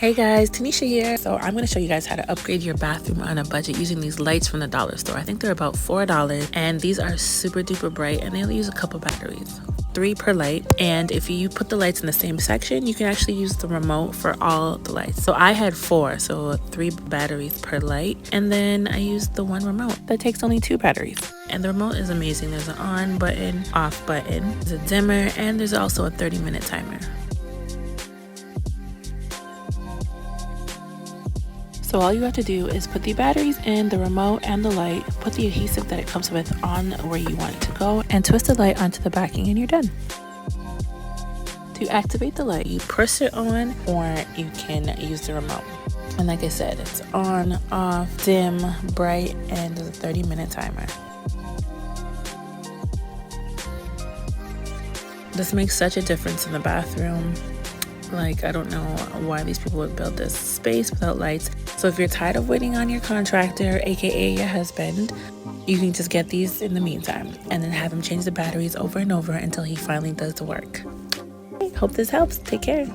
Hey guys, Tanisha here. So I'm going to show you guys how to upgrade your bathroom on a budget using these lights from the dollar store. I think they're about $4 and these are super duper bright and they only use a couple batteries. 3 per light, and if you put the lights in the same section, you can actually use the remote for all the lights. So I had 4, so 3 batteries per light, and then I used the one remote that takes only 2 batteries. And the remote is amazing. There's an on button, off button, there's a dimmer, and there's also a 30-minute timer. So all you have to do is put the batteries in, the remote and the light, put the adhesive that it comes with on where you want it to go, and twist the light onto the backing and you're done. To activate the light, you push it on or you can use the remote. And like I said, it's on, off, dim, bright, and there's a 30-minute timer. This makes such a difference in the bathroom. Like, I don't know why these people would build this space without lights. So if you're tired of waiting on your contractor, aka your husband, you can just get these in the meantime and then have him change the batteries over and over until he finally does the work. Hope this helps. Take care.